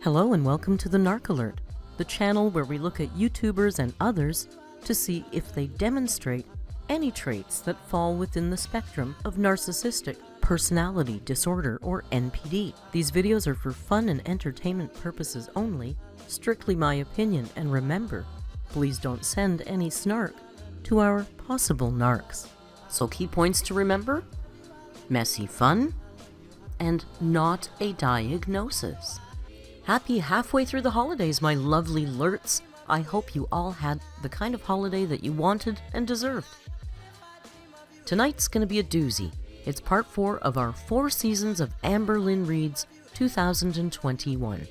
Hello and welcome to the Narc Alert, the channel where we look at YouTubers and others to see if they demonstrate any traits that fall within the spectrum of narcissistic personality disorder or NPD. These videos are for fun and entertainment purposes only, strictly my opinion, and remember, please don't send any snark to our possible narcs. So key points to remember: messy fun and not a diagnosis. Happy halfway through the holidays, my lovely lerts. I hope you all had the kind of holiday that you wanted and deserved. Tonight's gonna be a doozy. It's part 4 of our 4 seasons of Amberlynn Reids 2021.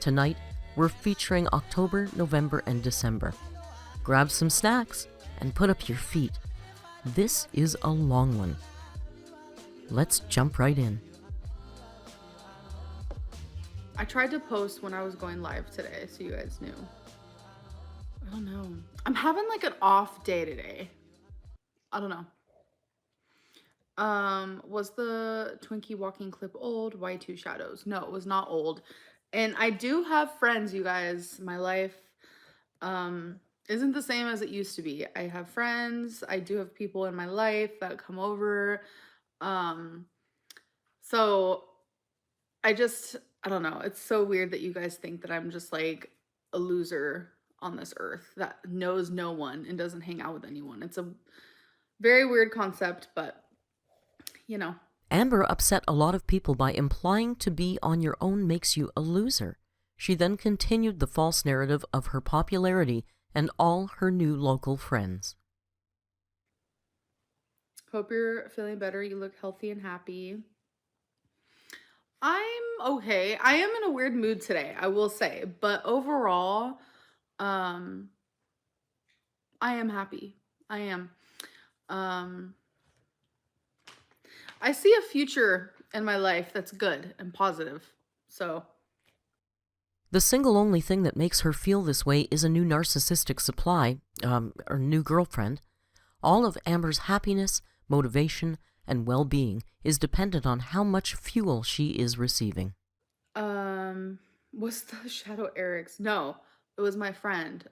Tonight, we're featuring October, November, and December. Grab some snacks and put up your feet. This is a long one. Let's jump right in. I tried to post when I was going live today, so you guys knew. I don't know. I'm having like an off day today. I don't know. Was the Twinkie walking clip old? Why 2 shadows? No, it was not old. And I do have friends, you guys. My life isn't the same as it used to be. I have friends. I do have people in my life that come over. So I don't know. It's so weird that you guys think that I'm just like a loser on this earth that knows no one and doesn't hang out with anyone. It's a very weird concept, but you know. Amber upset a lot of people by implying to be on your own makes you a loser. She then continued the false narrative of her popularity and all her new local friends. Hope you're feeling better. You look healthy and happy. I'm okay. I am in a weird mood today, I will say, but overall, I am happy. I am. I see a future in my life that's good and positive. So The single only thing that makes her feel this way is a new narcissistic supply, or new girlfriend. All of Amber's happiness, motivation, and well-being is dependent on how much fuel she is receiving. was the shadow Eric's? No, it was my friend.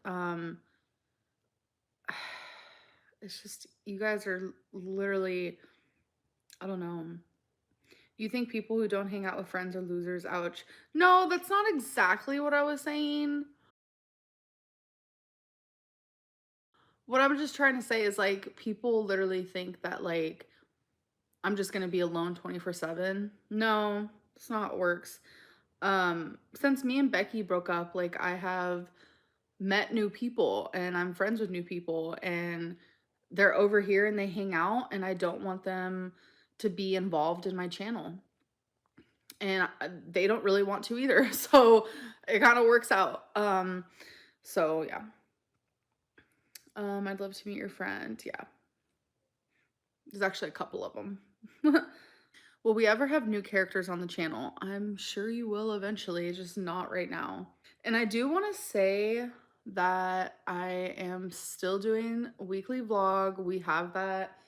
It's just, you guys are literally, I don't know. You think people who don't hang out with friends are losers? Ouch. No, that's not exactly what I was saying. What I'm just trying to say is like people literally think that like I'm just gonna be alone 24/7. No, it's not how it works. Since me and Becky broke up, like I have met new people and I'm friends with new people and they're over here and they hang out and I don't want them to be involved in my channel. And they don't really want to either. So it kind of works out. So yeah. I'd love to meet your friend. Yeah. There's actually a couple of them. Will we ever have new characters on the channel? I'm sure you will eventually, just not right now. And I do want to say that I am still doing a weekly vlog. We have that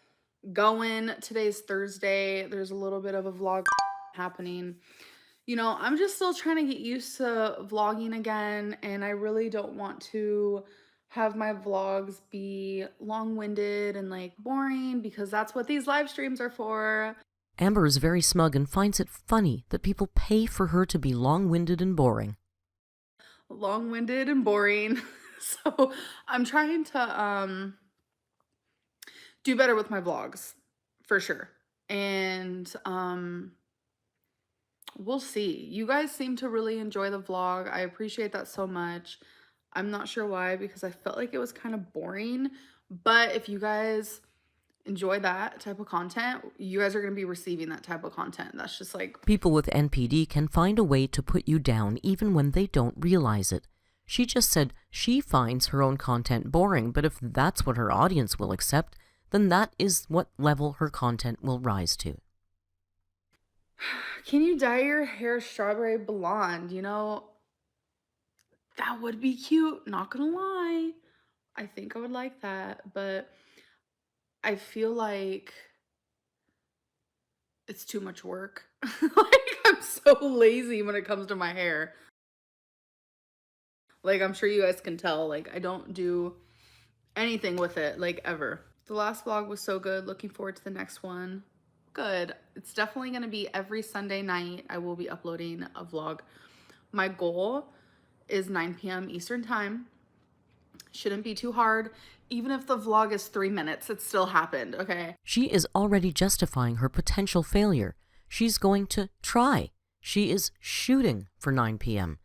going. Today's Thursday. There's a little bit of a vlog happening. You know, I'm just still trying to get used to vlogging again, and I really don't want to have my vlogs be long-winded and like boring because that's what these live streams are for. Amber is very smug and finds it funny that people pay for her to be long-winded and boring. Long-winded and boring. So I'm trying to do better with my vlogs for sure. And we'll see. You guys seem to really enjoy the vlog. I appreciate that so much. I'm not sure why, because I felt like it was kind of boring. But if you guys enjoy that type of content, you guys are going to be receiving that type of content. That's just like... People with NPD can find a way to put you down even when they don't realize it. She just said she finds her own content boring, but if that's what her audience will accept, then that is what level her content will rise to. Can you dye your hair strawberry blonde? You know, that would be cute. Not gonna lie. I think I would like that, but I feel like it's too much work. Like, I'm so lazy when it comes to my hair. Like, I'm sure you guys can tell, like, I don't do anything with it, like, ever. The last vlog was so good. Looking forward to the next one. Good. It's definitely going to be every Sunday night. I will be uploading a vlog. My goal is 9 p.m. Eastern time. Shouldn't be too hard. Even if the vlog is 3 minutes, it still happened, okay? She is already justifying her potential failure. She's going to try. She is shooting for 9 p.m.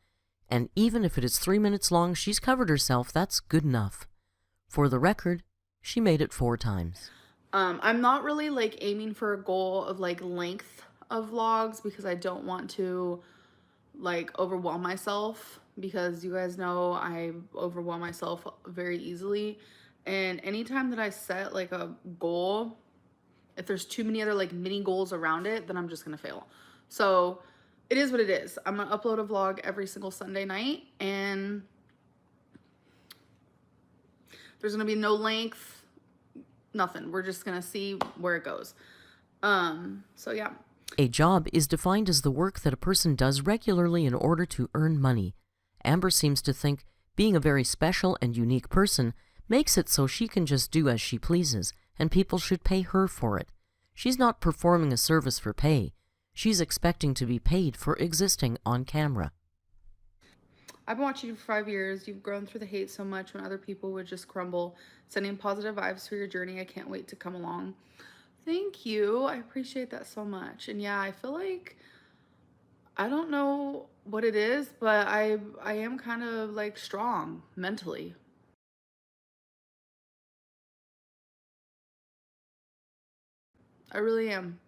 And even if it is 3 minutes long, she's covered herself. That's good enough. For the record, she made it 4 times. I'm not really like aiming for a goal of like length of vlogs because I don't want to like overwhelm myself, because you guys know I overwhelm myself very easily. And anytime that I set like a goal, if there's too many other like mini goals around it, then I'm just gonna fail. So it is what it is. I'm gonna upload a vlog every single Sunday night, and there's gonna be no length, nothing. We're just gonna see where it goes. So yeah. A job is defined as the work that a person does regularly in order to earn money. Amber seems to think being a very special and unique person makes it so she can just do as she pleases, and people should pay her for it. She's not performing a service for pay. She's expecting to be paid for existing on camera. I've been watching you for 5 years. You've grown through the hate so much when other people would just crumble. Sending positive vibes for your journey. I can't wait to come along. Thank you. I appreciate that so much. And yeah, I feel like, I don't know what it is, but I am kind of like strong mentally. I really am.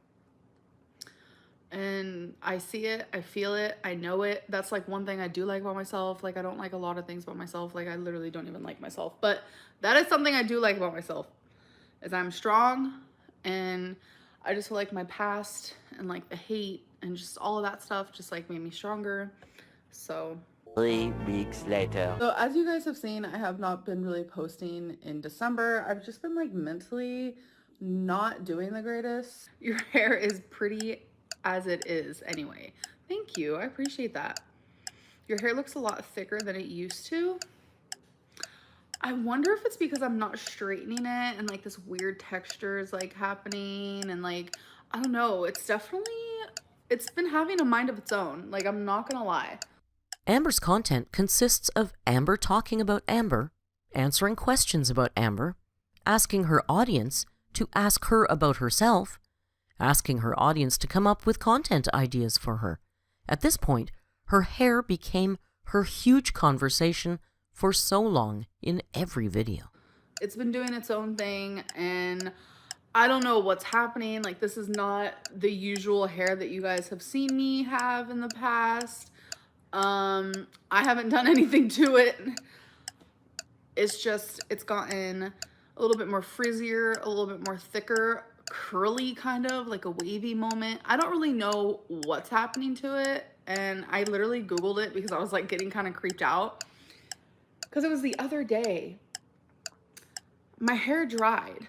And I see it, I feel it, I know it. That's like one thing I do like about myself. Like, I don't like a lot of things about myself. Like, I literally don't even like myself. But that is something I do like about myself, is I'm strong. And I just feel like my past and like the hate and just all of that stuff just like made me stronger. So 3 weeks later. So as you guys have seen, I have not been really posting in December. I've just been like mentally not doing the greatest. Your hair is pretty as it is anyway. Thank you. I appreciate that. Your hair looks a lot thicker than it used to. I wonder if it's because I'm not straightening it and like this weird texture is like happening, and like, I don't know. It's been having a mind of its own. Like, I'm not gonna lie. Amber's content consists of Amber talking about Amber, answering questions about Amber, asking her audience to ask her about herself, asking her audience to come up with content ideas for her. At this point, her hair became her huge conversation for so long in every video. It's been doing its own thing, and I don't know what's happening. Like, this is not the usual hair that you guys have seen me have in the past. I haven't done anything to it. It's just, it's gotten a little bit more frizzier, a little bit more thicker, curly, kind of like a wavy moment. I don't really know what's happening to it, and I literally Googled it because I was like getting kind of creeped out, because it was the other day my hair dried,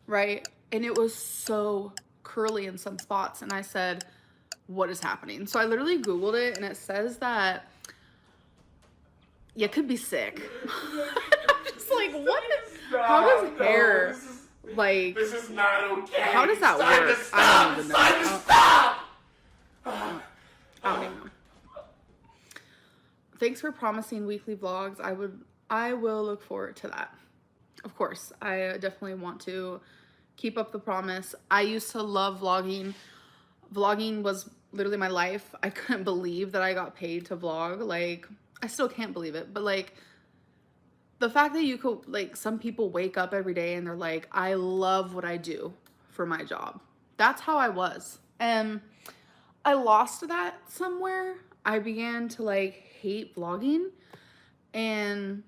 right? And it was so curly in some spots, and I said, what is happening? So I literally Googled it, and it says that you could be sick. I'm just like, what? How does hair, like, This is not okay. how does that work? I don't even know. I don't even know. Thanks for promising weekly vlogs. I will look forward to that. Of course, I definitely want to keep up the promise. I used to love vlogging. Vlogging was literally my life. I couldn't believe that I got paid to vlog. Like, I still can't believe it, but like, the fact that you could, like, some people wake up every day and they're like, I love what I do for my job. That's how I was. And I lost that somewhere. I began to like hate vlogging, and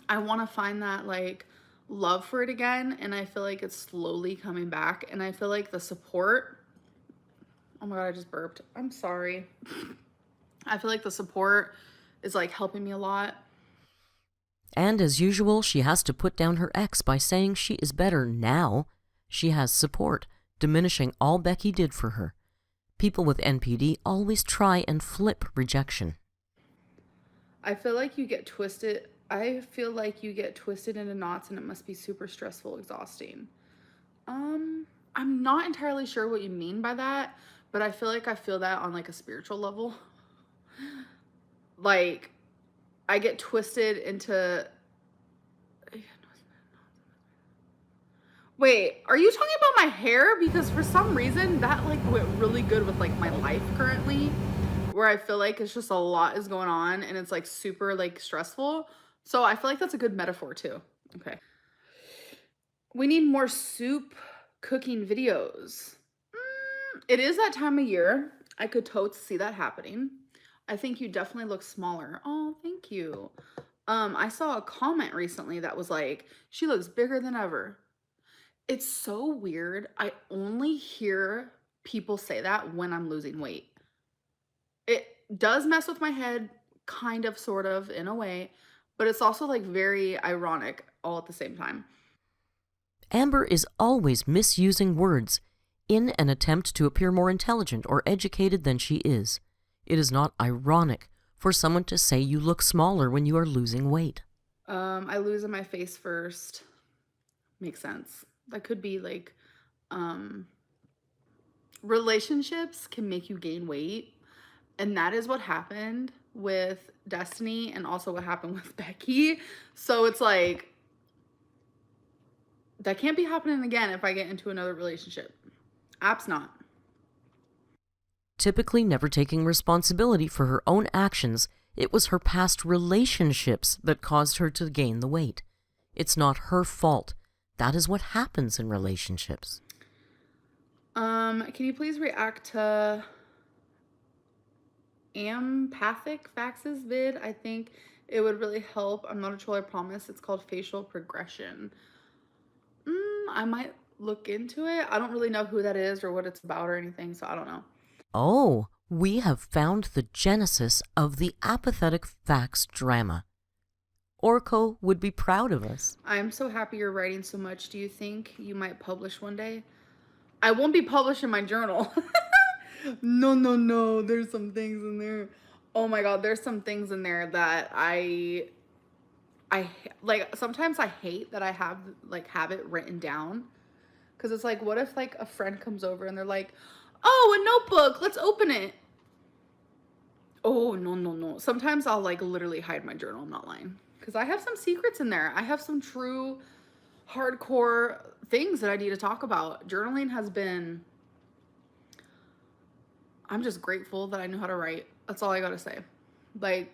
I want to find that like love for it again. And I feel like it's slowly coming back, and I feel like the support, oh my God, I just burped. I'm sorry. I feel like the support is like helping me a lot. And as usual, she has to put down her ex by saying she is better now. She has support, diminishing all Becky did for her. People with NPD always try and flip rejection. I feel like you get twisted. I feel like you get twisted into knots and it must be super stressful, exhausting. I'm not entirely sure what you mean by that, but I feel like I feel that on like a spiritual level. Like I get twisted into. Wait, are you talking about my hair? Because for some reason that like went really good with like my life currently, where I feel like it's just a lot is going on and it's like super like stressful. So I feel like that's a good metaphor too. Okay. We need more soup cooking videos. It is that time of year. I could totes see that happening. I think you definitely look smaller. Oh, thank you. I saw a comment recently that was like, she looks bigger than ever. It's so weird. I only hear people say that when I'm losing weight. It does mess with my head, kind of, sort of, in a way, but it's also like very ironic all at the same time. Amber is always misusing words in an attempt to appear more intelligent or educated than she is. It is not ironic for someone to say you look smaller when you are losing weight. I lose in my face first. Makes sense. That could be like, relationships can make you gain weight. And that is what happened with Destiny and also what happened with Becky. So it's like, that can't be happening again if I get into another relationship. Apps not. Typically never taking responsibility for her own actions, it was her past relationships that caused her to gain the weight. It's not her fault. That is what happens in relationships. Can you please react to empathic faxes vid? I think it would really help. I'm not a troll, I promise. It's called facial progression. I might look into it. I don't really know who that is or what it's about or anything, so I don't know. Oh, we have found the genesis of the apathetic fax drama. Orko would be proud of us. I'm so happy you're writing so much. Do you think you might publish one day? I won't be publishing my journal. No. There's some things in there. Oh my God, there's some things in there that I like. Sometimes I hate that I have it written down, because it's like, what if like a friend comes over and they're like, oh, a notebook, let's open it. Oh, no. Sometimes I'll like literally hide my journal. I'm not lying, because I have some secrets in there. I have some true hardcore things that I need to talk about. Journaling has been, I'm just grateful that I know how to write. That's all I gotta say. Like,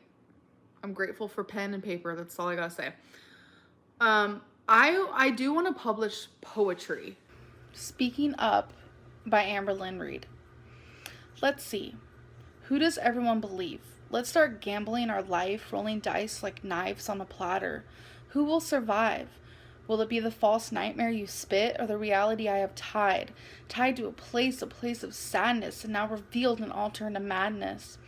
I'm grateful for pen and paper. That's all I gotta say. I do want to publish poetry. Speaking Up by Amberlynn Reids. Let's see. Who does everyone believe? Let's start gambling our life, rolling dice like knives on a platter. Who will survive? Will it be the false nightmare you spit, or the reality I have tied to a place of sadness, and now revealed and altered into madness?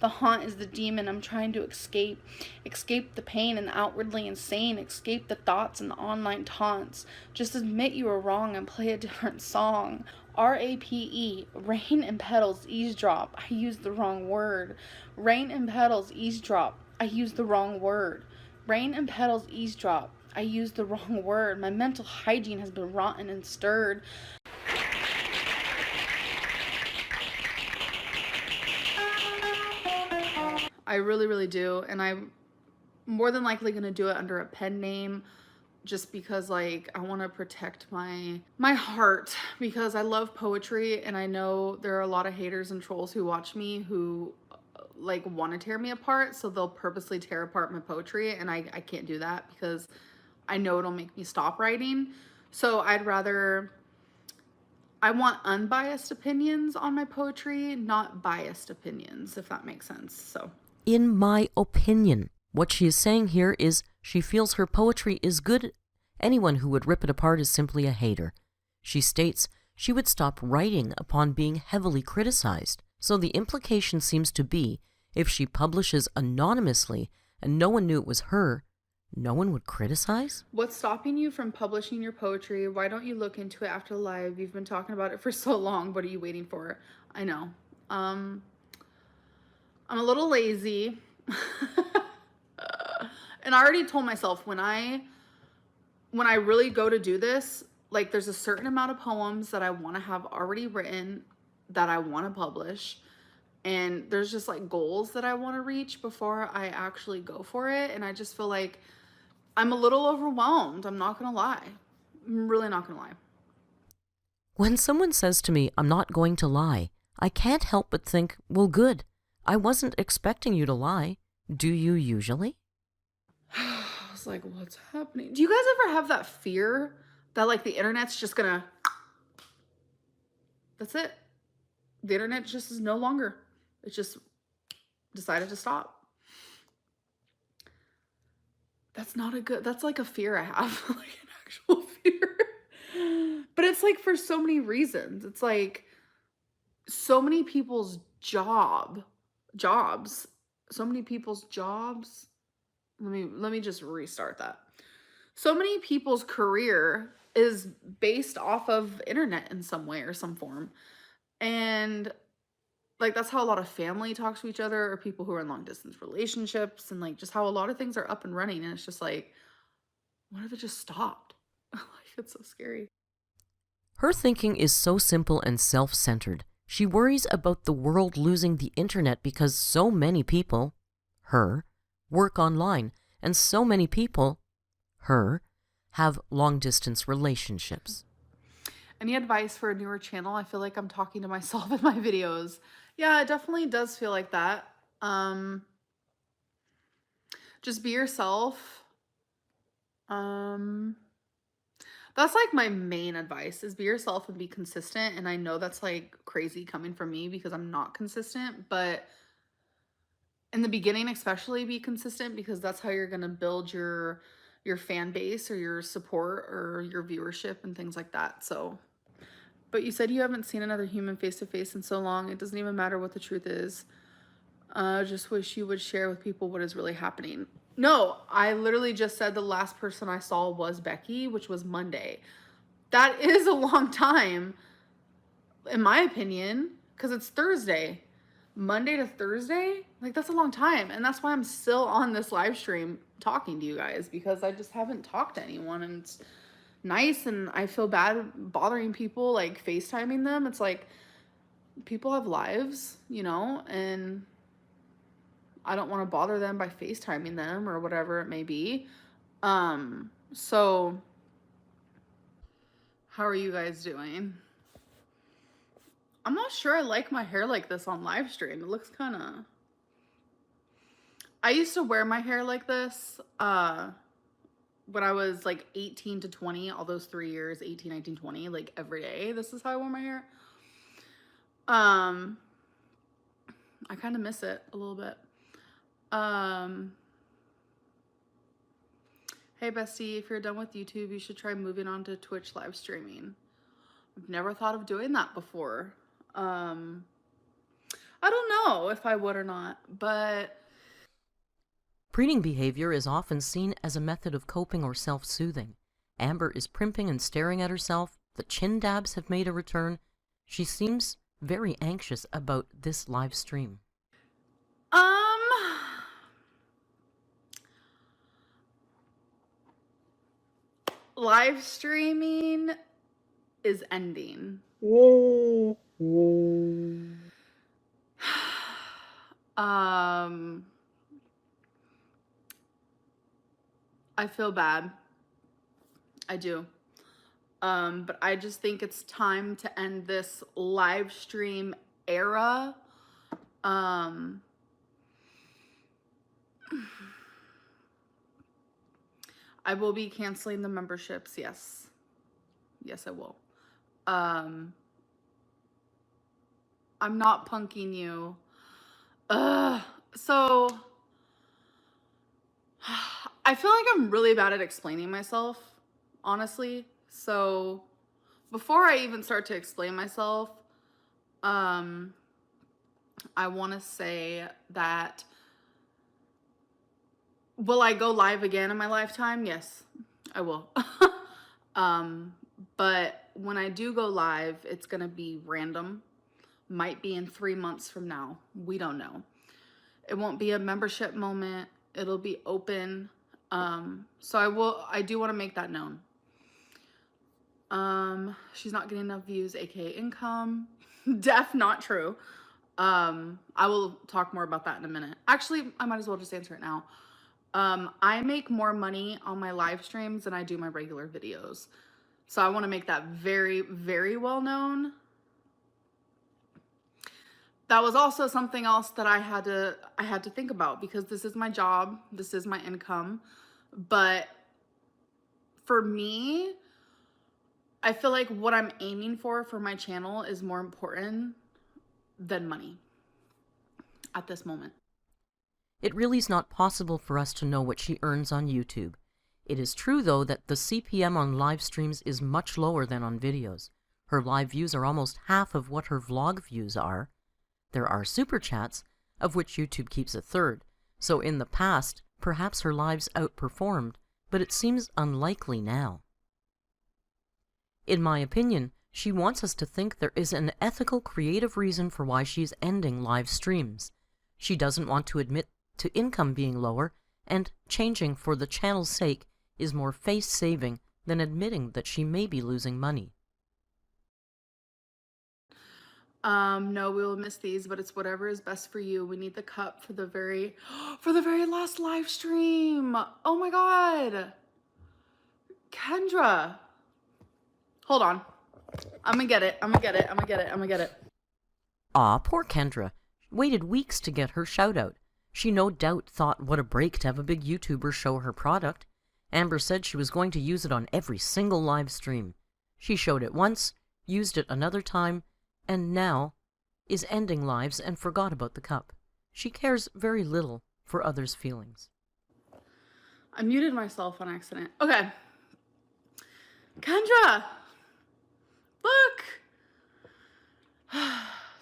The haunt is the demon I'm trying to escape the pain and the outwardly insane, escape the thoughts and the online taunts. Just admit you were wrong and play a different song. RAPE, rain and petals eavesdrop, I used the wrong word. Rain and petals eavesdrop, I used the wrong word. Rain and petals eavesdrop, I used the wrong word. My mental hygiene has been rotten and stirred. I really do, and I'm more than likely gonna do it under a pen name, just because like I want to protect my heart, because I love poetry, and I know there are a lot of haters and trolls who watch me who like want to tear me apart, so they'll purposely tear apart my poetry, and I can't do that because I know it'll make me stop writing. So I want unbiased opinions on my poetry, not biased opinions, if that makes sense. So In my opinion, what she is saying here is she feels her poetry is good. Anyone who would rip it apart is simply a hater. She states she would stop writing upon being heavily criticized. So the implication seems to be, if she publishes anonymously and no one knew it was her, no one would criticize? what's stopping you from publishing your poetry? Why don't you look into it after live? You've been talking about it for so long. What are you waiting for? I know. I'm a little lazy. And I already told myself when I really go to do this, like there's a certain amount of poems that I want to have already written that I want to publish. And there's just like goals that I want to reach before I actually go for it. And I just feel like I'm a little overwhelmed. I'm not going to lie. I'm really not going to lie. When someone says to me, I'm not going to lie, I can't help but think, well, good. I wasn't expecting you to lie. Do you usually? I was like, what's happening? Do you guys ever have that fear that like the internet's just gonna, that's it. The internet just is no longer. It just decided to stop. That's not a good, that's like a fear I have, like an actual fear. But it's like for so many reasons. It's like so many people's jobs, so many people's jobs. Let me just restart that. So many people's career is based off of internet in some way or some form. And like that's how a lot of family talks to each other, or people who are in long distance relationships, and like just how a lot of things are up and running. And it's just like, what if it just stopped? Like it's so scary. Her thinking is so simple and self-centered. She worries about the world losing the internet because so many people, her, work online, and so many people, her, have long-distance relationships. Any advice for a newer channel? I feel like I'm talking to myself in my videos. Yeah, it definitely does feel like that. Just be yourself. That's like my main advice is be yourself and be consistent. And I know that's like crazy coming from me because I'm not consistent, but in the beginning, especially be consistent because that's how you're going to build your fan base or your support or your viewership and things like that. So, but you said you haven't seen another human face to face in so long. It doesn't even matter what the truth is. I just wish you would share with people what is really happening. No, I literally just said the last person I saw was Becky, which was Monday. That is a long time, in my opinion, because it's Thursday. Monday to Thursday, like that's a long time. And that's why I'm still on this live stream talking to you guys, because I just haven't talked to anyone, and it's nice. And I feel bad bothering people, like FaceTiming them. It's like people have lives, you know, and I don't want to bother them by FaceTiming them or whatever it may be. So how are you guys doing? I'm not sure I like my hair like this on live stream. It looks kind of, I used to wear my hair like this when I was like 18 to 20, all those 3 years, 18, 19, 20, like every day. This is how I wore my hair. I kind of miss it a little bit. Hey bestie, if you're done with YouTube, you should try moving on to Twitch live streaming. I've never thought of doing that before. I don't know if I would or not, but Preening behavior is often seen as a method of coping or self-soothing. Amber is primping and staring at herself. The chin dabs have made a return. She seems very anxious about this live stream. Live streaming is ending. I feel bad. I do. But I just think it's time to end this live stream era. I will be canceling the memberships. Yes. Yes, I will. I'm not punking you. So I feel like I'm really bad at explaining myself, honestly. So before I even start to explain myself, I want to say that will I go live again in my lifetime? Yes, I will. But when I do go live, it's going to be random. Might be in 3 months from now. We don't know. It won't be a membership moment. It'll be open. So I do want to make that known. She's not getting enough views, aka income. Def, not true. I will talk more about that in a minute. Actually, I might as well just answer it now. I make more money on my live streams than I do my regular videos. So I want to make that very, very well known. That was also something else that I had to think about, because this is my job, this is my income. But for me, I feel like what I'm aiming for my channel is more important than money at this moment. It really is not possible for us to know what she earns on YouTube. It is true, though, that the CPM on live streams is much lower than on videos. Her live views are almost half of what her vlog views are. There are super chats, of which YouTube keeps a third, so in the past, perhaps her lives outperformed, but it seems unlikely now. In my opinion, she wants us to think there is an ethical, creative reason for why she's ending live streams. She doesn't want to admit to income being lower, and changing for the channel's sake is more face-saving than admitting that she may be losing money. No, we will miss these, but it's whatever is best for you. We need the cup for the very last live stream. Oh my God. Kendra. Hold on. I'm gonna get it. Aw, poor Kendra. Waited weeks to get her shout-out. She no doubt thought what a break to have a big YouTuber show her product. Amber said she was going to use it on every single live stream. She showed it once, used it another time, and now is ending lives and forgot about the cup. She cares very little for others' feelings. I muted myself on accident. Okay. Kendra! Look!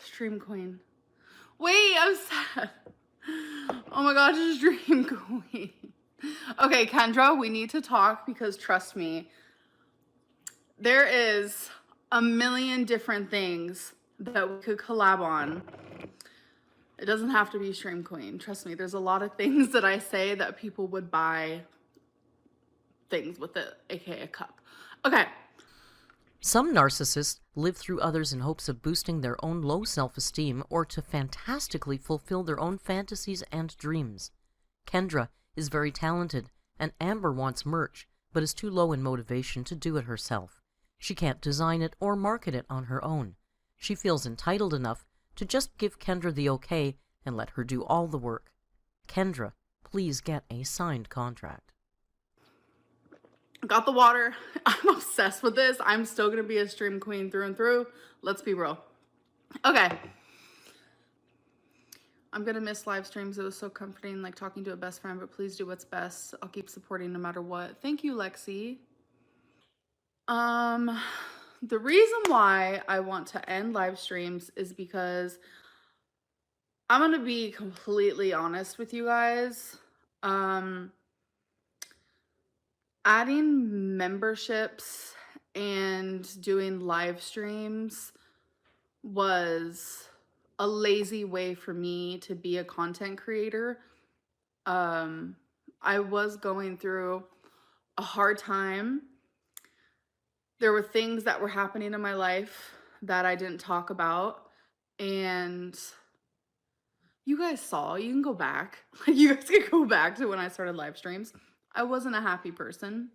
Stream queen. Wait, I'm sad. Oh my gosh, stream queen. Okay, Kendra, we need to talk, because trust me, there is a million different things that we could collab on. It doesn't have to be stream queen. Trust me, there's a lot of things that I say that people would buy things with it, aka a cup. Okay. Some narcissists live through others in hopes of boosting their own low self-esteem or to fantastically fulfill their own fantasies and dreams. Kendra is very talented, and Amber wants merch, but is too low in motivation to do it herself. She can't design it or market it on her own. She feels entitled enough to just give Kendra the okay and let her do all the work. Kendra, please get a signed contract. Got the water. I'm obsessed with this. I'm still gonna be a stream queen through and through. Let's be real. Okay. I'm gonna miss live streams. It was so comforting, like talking to a best friend, but please do what's best. I'll keep supporting no matter what. Thank you, Lexi. The reason why I want to end live streams is because I'm gonna be completely honest with you guys. Adding memberships and doing live streams was a lazy way for me to be a content creator. I was going through a hard time. There were things that were happening in my life that I didn't talk about, and you guys saw, you can go back. You guys can go back to when I started live streams. I wasn't a happy person.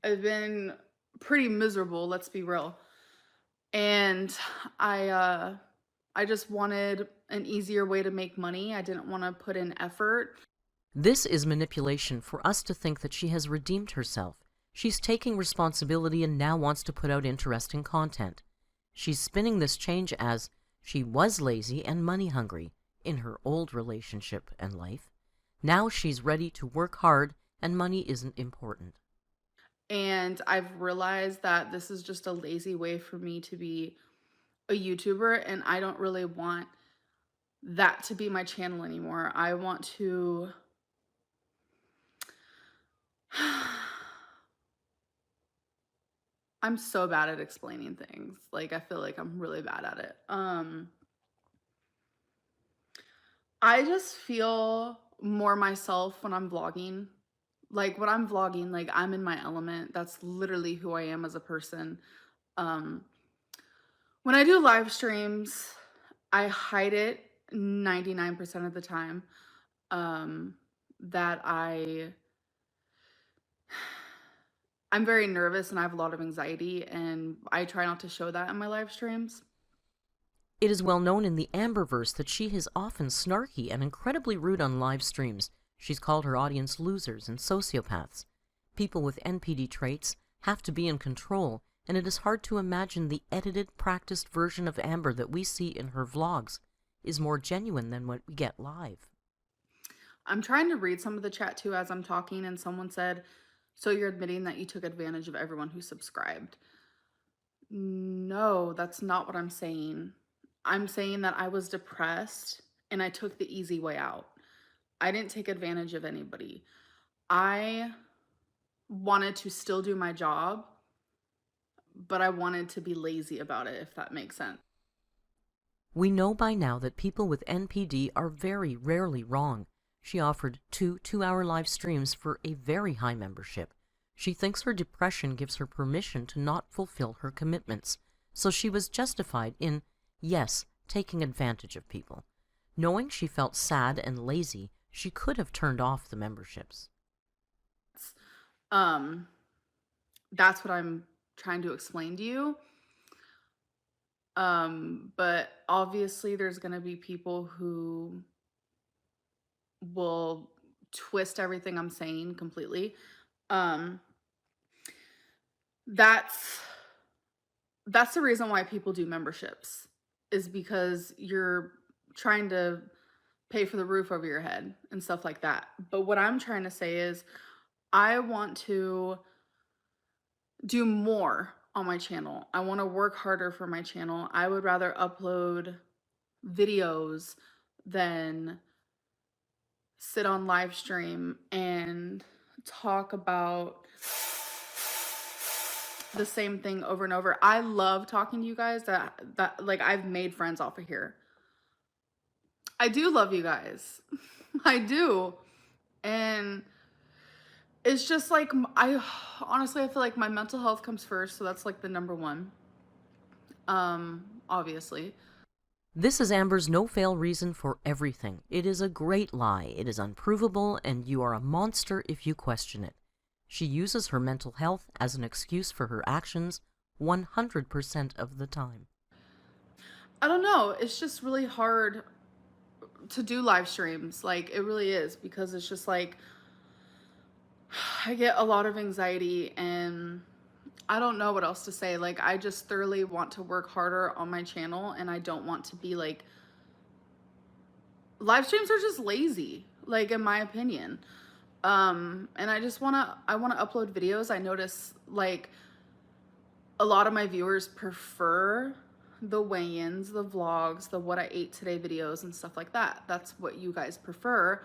I've been pretty miserable, let's be real. And I just wanted an easier way to make money. I didn't want to put in effort. This is manipulation for us to think that she has redeemed herself. She's taking responsibility and now wants to put out interesting content. She's spinning this change as she was lazy and money hungry in her old relationship and life. Now she's ready to work hard and money isn't important. And I've realized that this is just a lazy way for me to be a YouTuber, and I don't really want that to be my channel anymore. I want to I'm so bad at explaining things. Like, I feel like I'm really bad at it. I just feel more myself when I'm vlogging. Like when I'm vlogging, like I'm in my element. That's literally who I am as a person. Um, when I do live streams, I hide it 99% of the time. Um, that I'm very nervous and I have a lot of anxiety, and I try not to show that in my live streams. It is well known in the Amberverse that she is often snarky and incredibly rude on live streams. She's called her audience losers and sociopaths. People with NPD traits have to be in control, and it is hard to imagine the edited, practiced version of Amber that we see in her vlogs is more genuine than what we get live. I'm trying to read some of the chat too as I'm talking, and someone said, "So you're admitting that you took advantage of everyone who subscribed?" No, that's not what I'm saying. I'm saying that I was depressed and I took the easy way out. I didn't take advantage of anybody. I wanted to still do my job, but I wanted to be lazy about it, if that makes sense. We know by now that people with NPD are very rarely wrong. She offered two 2-hour live streams for a very high membership. She thinks her depression gives her permission to not fulfill her commitments, so she was justified in, yes, taking advantage of people. Knowing she felt sad and lazy, she could have turned off the memberships. That's what I'm trying to explain to you. But obviously there's going to be people who will twist everything I'm saying completely. Um, that's the reason why people do memberships, is because you're trying to pay for the roof over your head and stuff like that. But what I'm trying to say is I want to do more on my channel. I want to work harder for my channel. I would rather upload videos than sit on live stream and talk about the same thing over and over. I love talking to you guys that like I've made friends off of here. I do love you guys. I do. And it's just like I honestly feel like my mental health comes first, so that's like the number one. Obviously. This is Amber's no-fail reason for everything. It is a great lie. It is unprovable, and you are a monster if you question it. She uses her mental health as an excuse for her actions 100% of the time. I don't know. It's just really hard to do live streams. Like, it really is, because it's just like I get a lot of anxiety and I don't know what else to say. Like, I just thoroughly want to work harder on my channel, and I don't want to be like, live streams are just lazy, like, in my opinion. And I want to upload videos. I notice like a lot of my viewers prefer the weigh-ins, the vlogs, the what I ate today videos and stuff like that. That's what you guys prefer.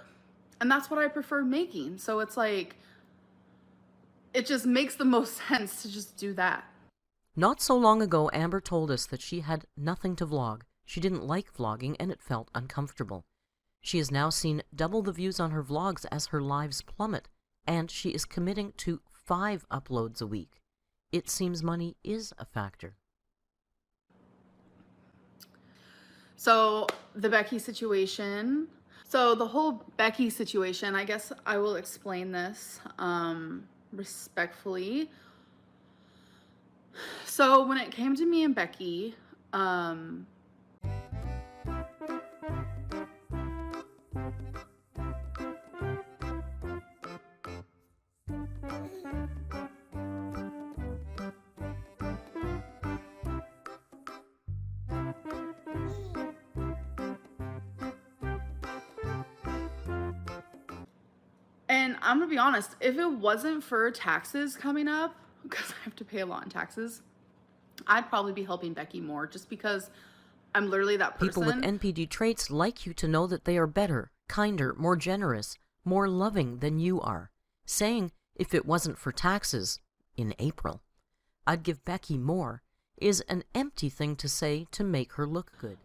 And that's what I prefer making. So it's like, it just makes the most sense to just do that. Not so long ago, Amber told us that she had nothing to vlog. She didn't like vlogging and it felt uncomfortable. She has now seen double the views on her vlogs as her lives plummet, and she is committing to 5 uploads a week. It seems money is a factor. So the Becky situation. So the whole Becky situation, I guess I will explain this respectfully. So when it came to me and Becky, and I'm gonna be honest, if it wasn't for taxes coming up, because I have to pay a lot in taxes, I'd probably be helping Becky more, just because I'm literally that person. People with NPD traits like you to know that they are better, kinder, more generous, more loving than you are. Saying, if it wasn't for taxes, in April, I'd give Becky more, is an empty thing to say to make her look good.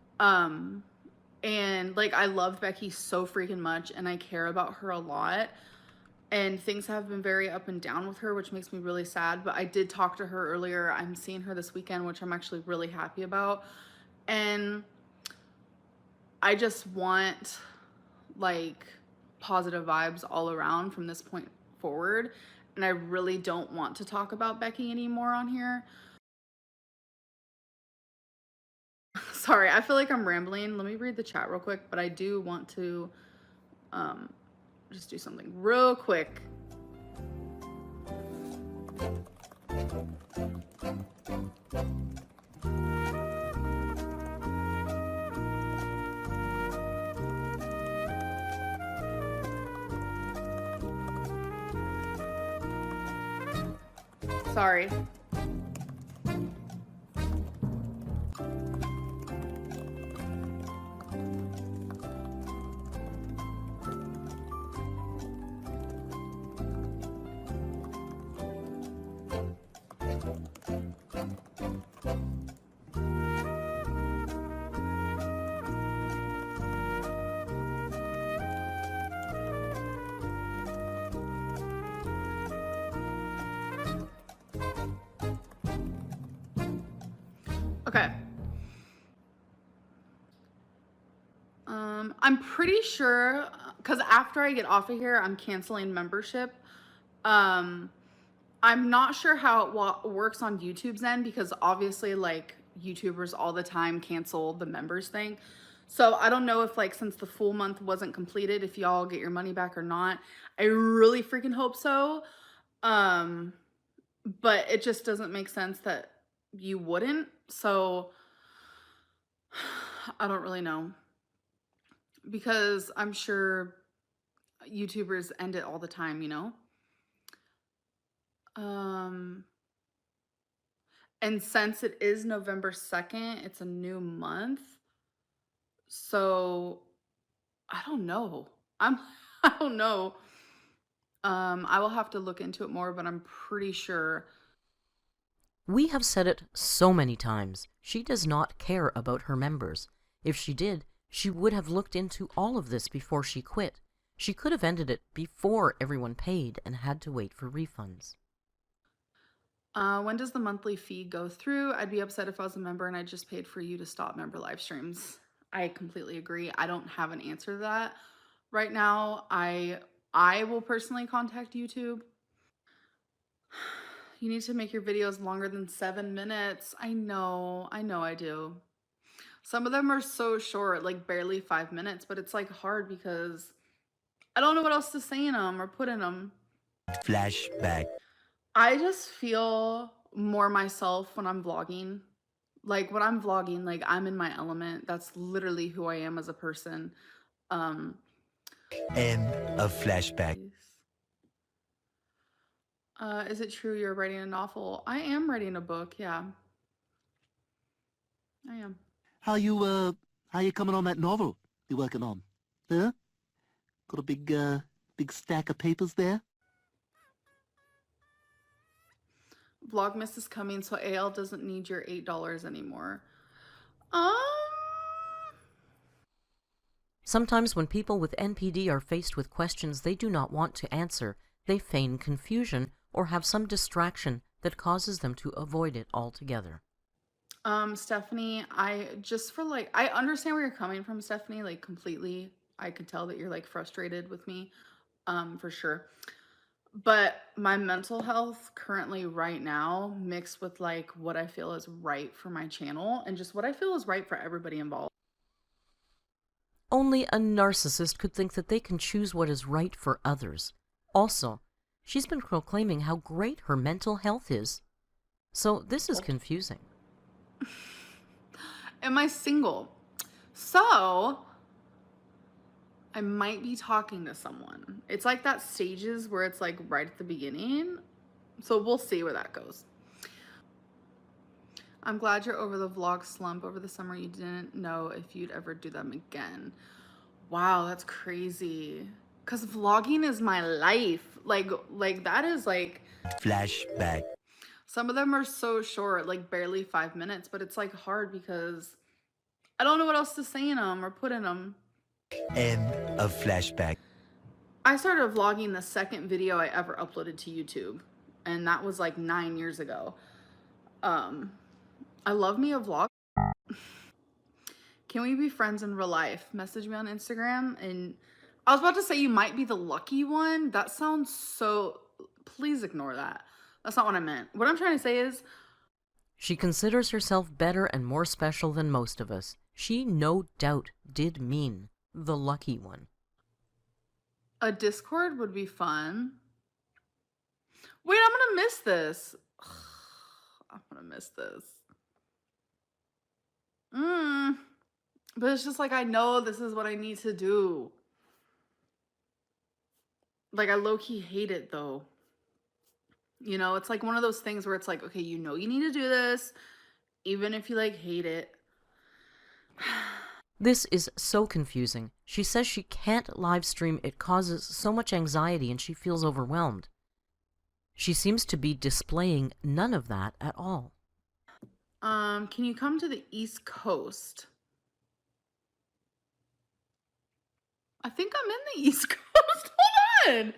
And like, I love Becky so freaking much and I care about her a lot. And things have been very up and down with her, which makes me really sad. But I did talk to her earlier. I'm seeing her this weekend, which I'm actually really happy about. And I just want like positive vibes all around from this point forward. And I really don't want to talk about Becky anymore on here. Sorry, I feel like I'm rambling. Let me read the chat real quick, but I do want to just do something real quick. Sorry. Okay. I'm pretty sure, because after I get off of here, I'm canceling membership. I'm not sure how it works on YouTube's end, because obviously like YouTubers all the time cancel the members thing. So I don't know if like since the full month wasn't completed, if y'all get your money back or not. I really freaking hope so. But it just doesn't make sense that you wouldn't. So I don't really know, because I'm sure YouTubers end it all the time, you know? And since it is November 2nd, it's a new month. So I don't know. I don't know. I will have to look into it more, but I'm pretty sure. We have said it so many times. She does not care about her members. If she did, she would have looked into all of this before she quit. She could have ended it before everyone paid and had to wait for refunds. When does the monthly fee go through? I'd be upset if I was a member and I just paid for you to stop member live streams. I completely agree. I don't have an answer to that right now. I will personally contact YouTube. You need to make your videos longer than 7 minutes. I know I do. Some of them are so short, like barely 5 minutes, but it's like hard because I don't know what else to say in them or put in them. Flashback. I just feel more myself when I'm vlogging. Like when I'm vlogging, like I'm in my element. That's literally who I am as a person. End of flashback. Is it true you're writing a novel? I am writing a book, yeah. I am. How you coming on that novel you're working on? Huh? Got a big stack of papers there? Vlogmas is coming, so AL doesn't need your $8 anymore. Sometimes when people with NPD are faced with questions they do not want to answer, they feign confusion or have some distraction that causes them to avoid it altogether. Stephanie, I understand where you're coming from, Stephanie, like completely. I could tell that you're like frustrated with me, for sure. But my mental health currently right now, mixed with like what I feel is right for my channel and just what I feel is right for everybody involved. Only a narcissist could think that they can choose what is right for others. Also, she's been proclaiming how great her mental health is. So this is confusing. Am I single? So I might be talking to someone. It's like that stages where it's like right at the beginning. So we'll see where that goes. I'm glad you're over the vlog slump over the summer. You didn't know if you'd ever do them again. Wow, that's crazy. Cause vlogging is my life. Like that is like Flashback. some of them are so short, like barely 5 minutes, but it's like hard because I don't know what else to say in them or put in them. End of flashback. I started vlogging the second video I ever uploaded to YouTube, and that was like 9 years ago. I love me a vlog. Can we be friends in real life? Message me on Instagram. And I was about to say you might be the lucky one. That sounds so... Please ignore that. That's not what I meant. What I'm trying to say is... She considers herself better and more special than most of us. She no doubt did mean the lucky one. A Discord would be fun. Wait, I'm gonna miss this. I'm gonna miss this. But it's just like, I know this is what I need to do. Like, I low-key hate it, though. You know, it's like one of those things where it's like, okay, you know you need to do this, even if you, like, hate it. This is so confusing. She says she can't live stream. It causes so much anxiety and she feels overwhelmed. She seems to be displaying none of that at all. Can you come to the East Coast? I think I'm in the East Coast. Hold on.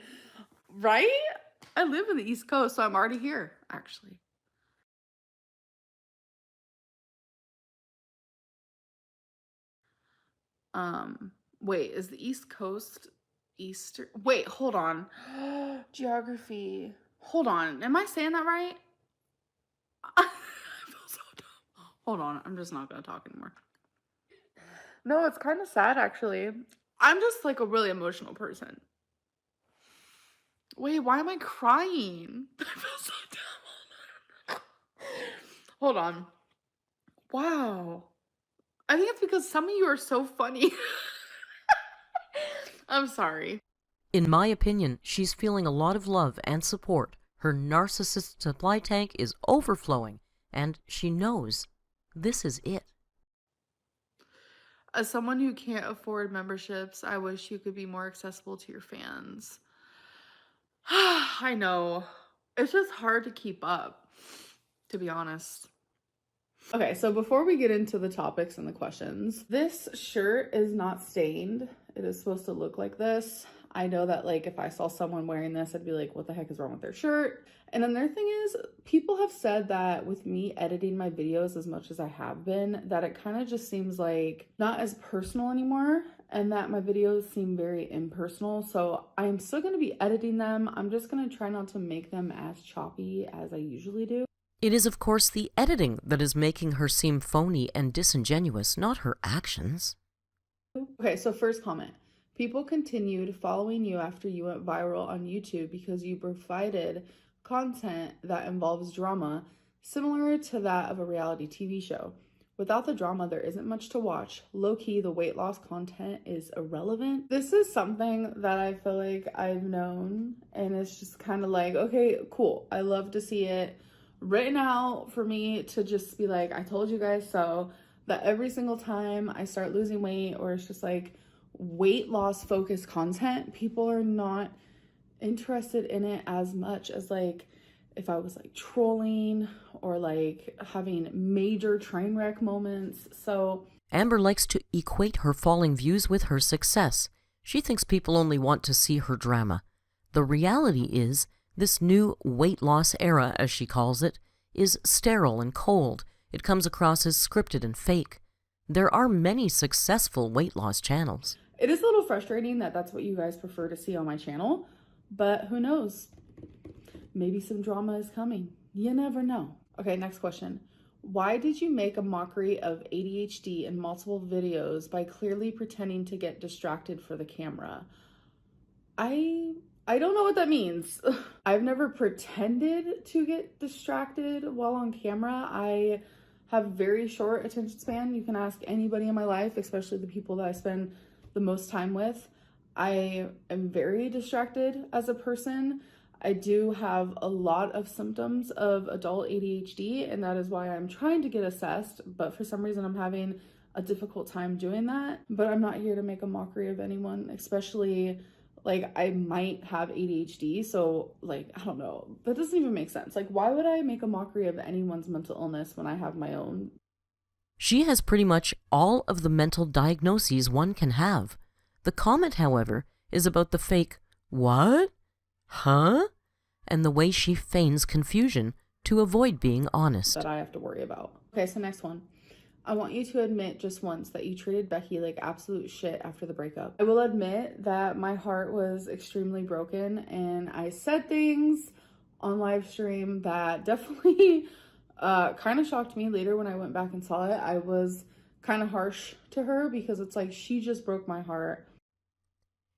Right? I live in the East Coast, so I'm already here, actually. Wait, is the East Coast Eastern? Wait, hold on. Geography. Hold on. Am I saying that right? I feel so dumb. Hold on. I'm just not going to talk anymore. No, it's kind of sad, actually. I'm just like a really emotional person. Wait, why am I crying? I feel so dumb. Hold on. Wow. I think it's because some of you are so funny. I'm sorry. In my opinion, she's feeling a lot of love and support. Her narcissist supply tank is overflowing, and she knows this is it. As someone who can't afford memberships, I wish you could be more accessible to your fans. I know. It's just hard to keep up, to be honest. Okay, so before we get into the topics and the questions, this shirt is not stained. It is supposed to look like this. I know that, like, if I saw someone wearing this, I'd be like, what the heck is wrong with their shirt? And another thing is, people have said that with me editing my videos as much as I have been, that it kind of just seems like not as personal anymore, and that my videos seem very impersonal. So I'm still going to be editing them. I'm just going to try not to make them as choppy as I usually do. It is, of course, the editing that is making her seem phony and disingenuous, not her actions. Okay, so first comment. People continued following you after you went viral on YouTube because you provided content that involves drama, similar to that of a reality TV show. Without the drama, there isn't much to watch. Low-key, the weight loss content is irrelevant. This is something that I feel like I've known, and it's just kind of like, okay, cool. I love to see it written out for me to just be like, I told you guys so. That every single time I start losing weight, or it's just like weight loss focused content, people are not interested in it as much as like if I was like trolling or like having major train wreck moments. So Amber likes to equate her falling views with her success. She thinks people only want to see her drama. The reality is, this new weight loss era, as she calls it, is sterile and cold. It comes across as scripted and fake. There are many successful weight loss channels. it is a little frustrating that that's what you guys prefer to see on my channel, but who knows? Maybe some drama is coming. You never know. Okay, next question. Why did you make a mockery of ADHD in multiple videos by clearly pretending to get distracted for the camera? I don't know what that means. I've never pretended to get distracted while on camera. I have very short attention span. You can ask anybody in my life, especially the people that I spend the most time with. I am very distracted as a person. I do have a lot of symptoms of adult ADHD, and that is why I'm trying to get assessed, but for some reason I'm having a difficult time doing that. But I'm not here to make a mockery of anyone, especially like I might have ADHD, so like, I don't know. That doesn't even make sense. Like, why would I make a mockery of anyone's mental illness when I have my own? She has pretty much all of the mental diagnoses one can have. The comment, however, is about the fake, "What? Huh?" and the way she feigns confusion to avoid being honest. That I have to worry about. Okay, so next one. I want you to admit just once that you treated Becky like absolute shit after the breakup. I will admit that my heart was extremely broken and I said things on live stream that definitely kind of shocked me later when I went back and saw it. I was kind of harsh to her because it's like she just broke my heart.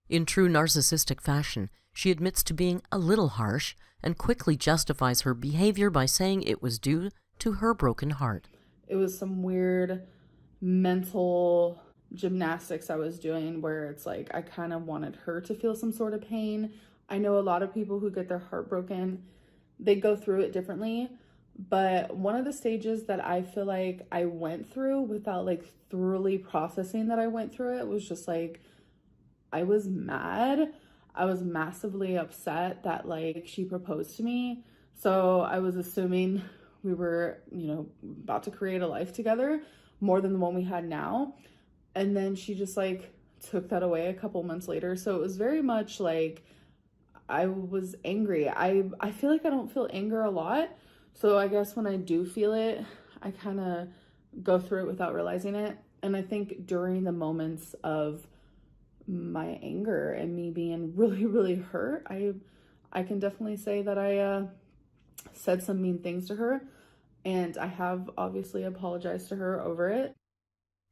In true narcissistic fashion, she admits to being a little harsh and quickly justifies her behavior by saying it was due to her broken heart. It was some weird mental gymnastics I was doing where it's like I kind of wanted her to feel some sort of pain. I know a lot of people who get their heart broken, they go through it differently. But one of the stages that I feel like I went through without like thoroughly processing that I went through it was just like, I was mad. I was massively upset that like she proposed to me. So I was assuming we were, about to create a life together more than the one we had now. And then she just like took that away a couple months later. So it was very much like I was angry. I feel like I don't feel anger a lot. So I guess when I do feel it, I kind of go through it without realizing it. And I think during the moments of my anger and me being really, really hurt, I can definitely say that I said some mean things to her. And I have obviously apologized to her over it.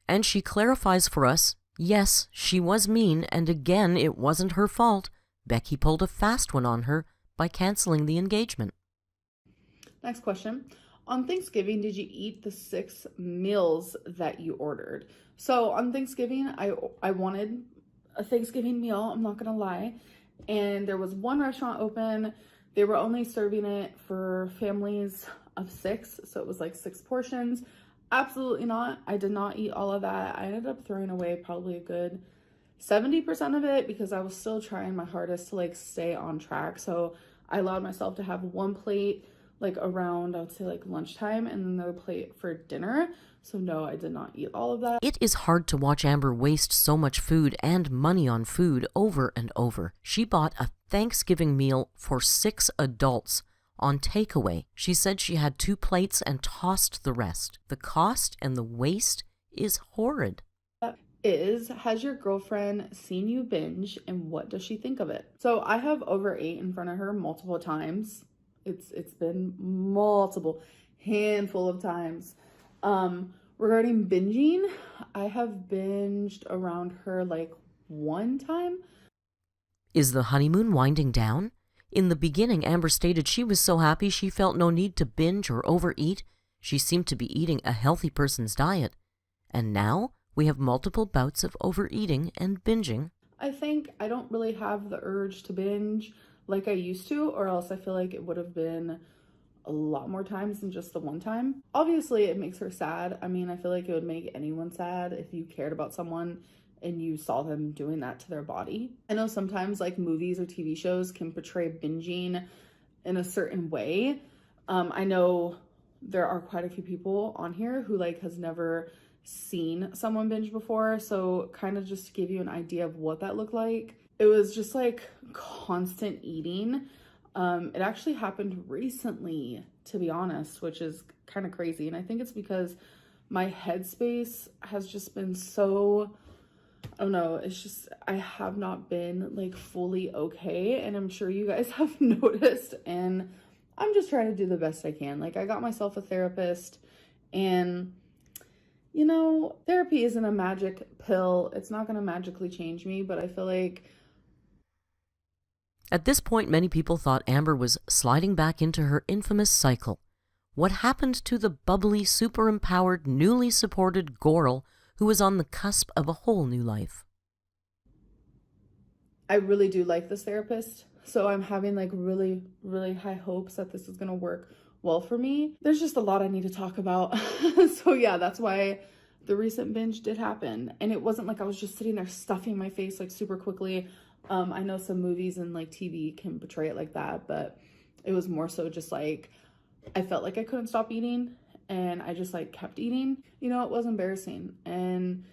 And she clarifies for us, yes, she was mean, and again, it wasn't her fault. Becky pulled a fast one on her by canceling the engagement. Next question. On Thanksgiving, did you eat the 6 meals that you ordered? So on Thanksgiving, I wanted a Thanksgiving meal, I'm not gonna lie. And there was one restaurant open. They were only serving it for families of 6, so it was like 6 portions. Absolutely not. I did not eat all of that. I ended up throwing away probably a good 70% of it because I was still trying my hardest to like stay on track. So I allowed myself to have one plate like around, I would say like lunchtime, and another plate for dinner. So no, I did not eat all of that. It is hard to watch Amber waste so much food and money on food over and over. She bought a Thanksgiving meal for 6 adults on takeaway. She said she had 2 plates and tossed the rest. The cost and the waste is horrid. Has your girlfriend seen you binge and what does she think of it? So I have overate in front of her multiple times. It's been multiple handful of times. Regarding binging, I have binged around her like 1 time. Is the honeymoon winding down? In the beginning, Amber stated she was so happy she felt no need to binge or overeat. She seemed to be eating a healthy person's diet. And now we have multiple bouts of overeating and binging. I think I don't really have the urge to binge like I used to, or else I feel like it would have been a lot more times than just the 1 time. Obviously, it makes her sad. I mean, I feel like it would make anyone sad if you cared about someone and you saw them doing that to their body. I know sometimes like movies or TV shows can portray binging in a certain way. I know there are quite a few people on here who like has never seen someone binge before. So kind of just to give you an idea of what that looked like. It was just like constant eating. It actually happened recently, to be honest, which is kind of crazy. And I think it's because my headspace has just been so, I don't know, it's just, I have not been like fully okay. And I'm sure you guys have noticed. And I'm just trying to do the best I can. Like I got myself a therapist and therapy isn't a magic pill. It's not going to magically change me, but I feel like at this point, many people thought Amber was sliding back into her infamous cycle. What happened to the bubbly, super-empowered, newly supported girl who was on the cusp of a whole new life? I really do like this therapist, so I'm having like really, really high hopes that this is going to work well for me. There's just a lot I need to talk about. So yeah, that's why the recent binge did happen. And it wasn't like I was just sitting there stuffing my face like super quickly. I know some movies and like TV can portray it like that, but it was more so just like I felt like I couldn't stop eating and I just like kept eating. You know, it was embarrassing and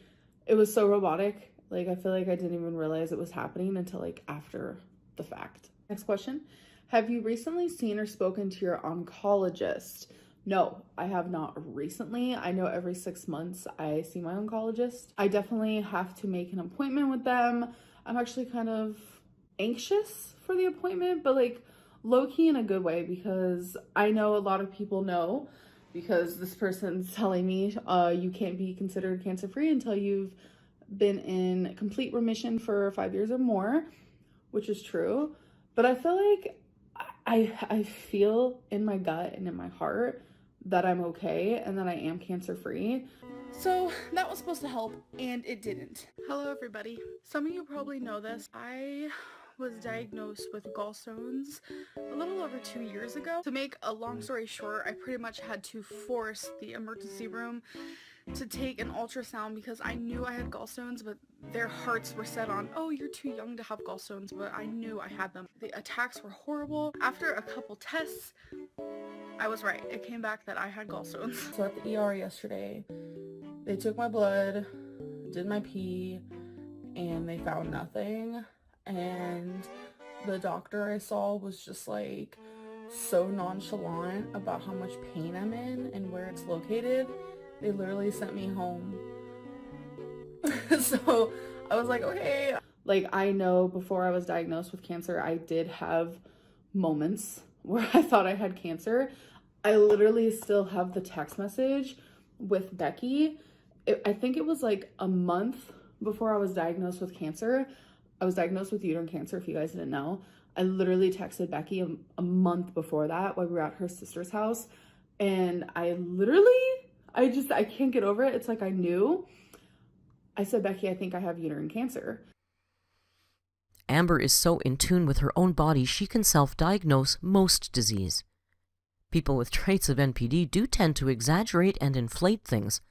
it was so robotic. Like, I feel like I didn't even realize it was happening until like after the fact. Next question. Have you recently seen or spoken to your oncologist? No, I have not recently. I know every 6 months I see my oncologist. I definitely have to make an appointment with them. I'm actually kind of anxious for the appointment, but like low-key in a good way, because I know a lot of people know, because this person's telling me you can't be considered cancer-free until you've been in complete remission for 5 years or more, which is true. But I feel like I feel in my gut and in my heart that I'm okay and that I am cancer-free. So that was supposed to help, and it didn't. Hello everybody. Some of you probably know this. I was diagnosed with gallstones a little over 2 years ago. To make a long story short, I pretty much had to force the emergency room to take an ultrasound because I knew I had gallstones, but their hearts were set on, oh, you're too young to have gallstones, but I knew I had them. The attacks were horrible. After a couple tests, I was right. It came back that I had gallstones. So at the ER yesterday, they took my blood, did my pee, and they found nothing. And the doctor I saw was just like so nonchalant about how much pain I'm in and where it's located. They literally sent me home. So I was like, okay. Like, I know before I was diagnosed with cancer, I did have moments where I thought I had cancer. I literally still have the text message with Becky. I think it was like a month before I was diagnosed with cancer. I was diagnosed with uterine cancer, if you guys didn't know. I literally texted Becky a month before that while we were at her sister's house. And I can't get over it. It's like I knew. I said, Becky, I think I have uterine cancer. Amber is so in tune with her own body she can self-diagnose most disease. People with traits of NPD do tend to exaggerate and inflate things.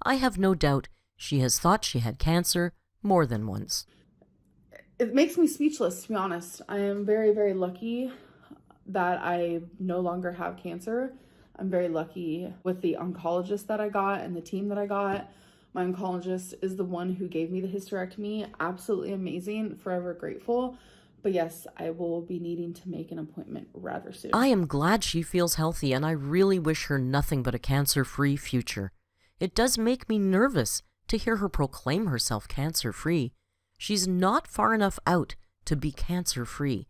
I have no doubt she has thought she had cancer more than once. It makes me speechless, to be honest. I am very, very lucky that I no longer have cancer. I'm very lucky with the oncologist that I got and the team that I got. My oncologist is the one who gave me the hysterectomy. Absolutely amazing, forever grateful. But yes, I will be needing to make an appointment rather soon. I am glad she feels healthy, and I really wish her nothing but a cancer-free future. It does make me nervous to hear her proclaim herself cancer-free. She's not far enough out to be cancer-free.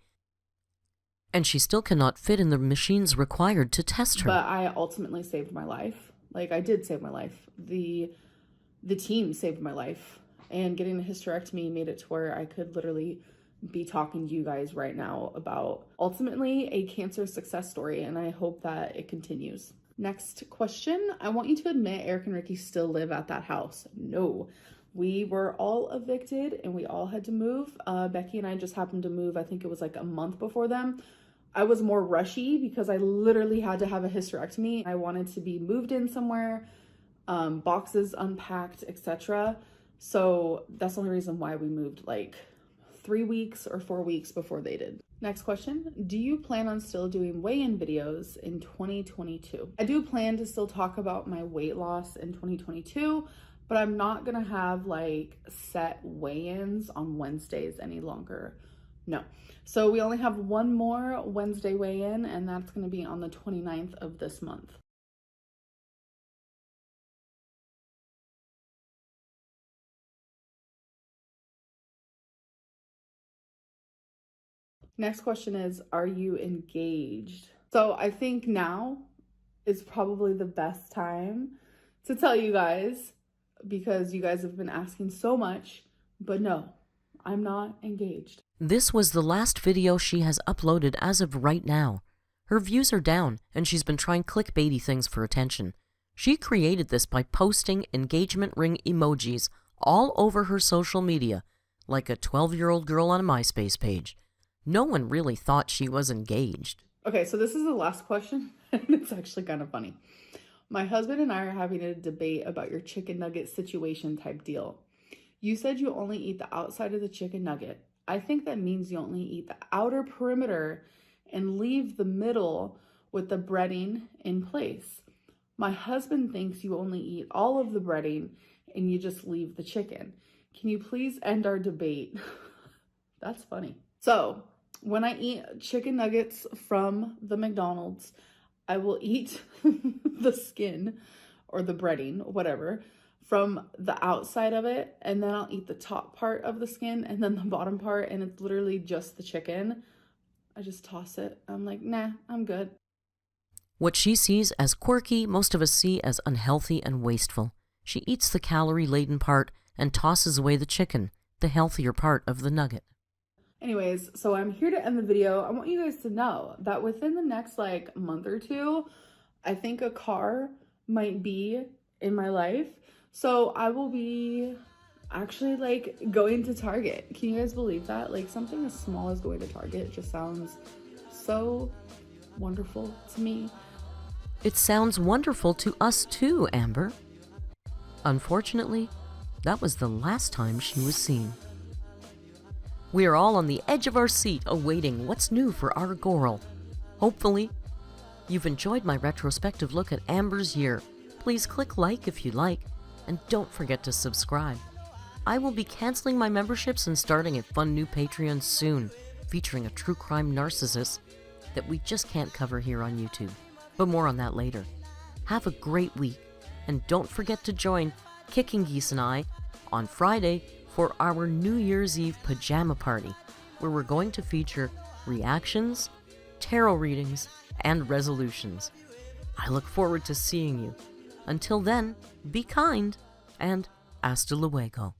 And she still cannot fit in the machines required to test her. But I ultimately saved my life. Like, I did save my life. The team saved my life. And getting the hysterectomy made it to where I could literally be talking to you guys right now about ultimately a cancer success story, and I hope that it continues. Next question. I want you to admit Eric and Ricky still live at that house. No. We were all evicted and we all had to move. Becky and I just happened to move, I think it was like a month before them. I was more rushy because I literally had to have a hysterectomy. I wanted to be moved in somewhere, boxes unpacked, etc. So that's the only reason why we moved like 3 weeks or 4 weeks before they did. Next question. Do you plan on still doing weigh-in videos in 2022? I do plan to still talk about my weight loss in 2022, but I'm not gonna have like set weigh-ins on Wednesdays any longer. No. So we only have one more Wednesday weigh-in, and that's gonna be on the 29th of this month. Next question is, are you engaged? So I think now is probably the best time to tell you guys, because you guys have been asking so much, but no, I'm not engaged. This was the last video she has uploaded as of right now. Her views are down, and she's been trying clickbaity things for attention. She created this by posting engagement ring emojis all over her social media, like a 12-year-old girl on a MySpace page. No one really thought she was engaged. Okay, so this is the last question, and it's actually kind of funny. My husband and I are having a debate about your chicken nugget situation type deal. You said you only eat the outside of the chicken nugget. I think that means you only eat the outer perimeter and leave the middle with the breading in place. My husband thinks you only eat all of the breading and you just leave the chicken. Can you please end our debate? That's funny. So, when I eat chicken nuggets from the McDonald's, I will eat the skin or the breading, whatever, from the outside of it, and then I'll eat the top part of the skin and then the bottom part, and it's literally just the chicken. I just toss it. I'm like, nah, I'm good. What she sees as quirky, most of us see as unhealthy and wasteful. She eats the calorie-laden part and tosses away the chicken, the healthier part of the nugget. Anyways, so I'm here to end the video. I want you guys to know that within the next like month or two, I think a car might be in my life. So I will be actually like going to Target. Can you guys believe that? Like something as small as going to Target just sounds so wonderful to me. It sounds wonderful to us too, Amber. Unfortunately, that was the last time she was seen. We are all on the edge of our seat awaiting what's new for our Goral. Hopefully, you've enjoyed my retrospective look at Amber's year. Please click like if you like, and don't forget to subscribe. I will be canceling my memberships and starting a fun new Patreon soon, featuring a true crime narcissist that we just can't cover here on YouTube. But more on that later. Have a great week, and don't forget to join Kicking Geese and I on Friday for our New Year's Eve pajama party, where we're going to feature reactions, tarot readings, and resolutions. I look forward to seeing you. Until then, be kind, and hasta luego.